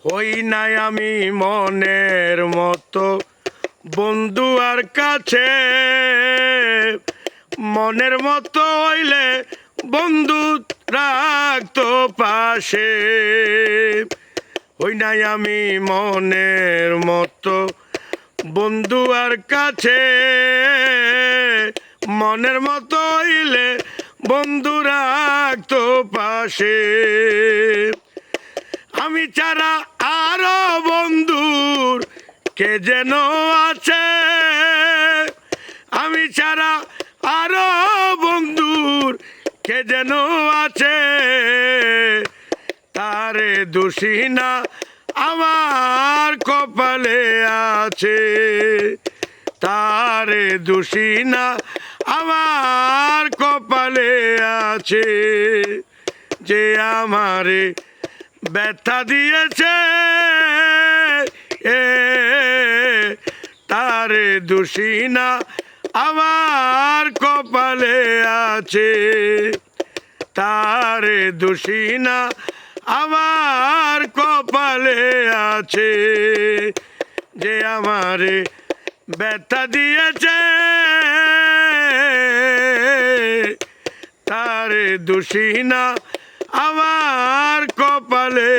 হই নাই আমি মনের মতো বন্ধু আর কাছে, মনের মতো হইলে বন্ধু রাখতো পাশে। হই নাই আমি মনের মতো বন্ধু আর কাছে, মনের মতো হইলে বন্ধু রাখতো পাশে। আমি ছাড়া আরো বন্ধুর কে যেন আছে, আমি ছাড়া আরো বন্ধুর কে যেন আছে, তারে দোষী না আমার কপালে আছে, তারে দোষী না আমার কপালে আছে। যে আমারে ব্যথা দিয়েছে তারে দোষী না আমার কপালে আছে, তারে দোষী না আমার কপালে আছে। যে আমারে ব্যথা দিয়েছে তারে দোষী না আমার কপালে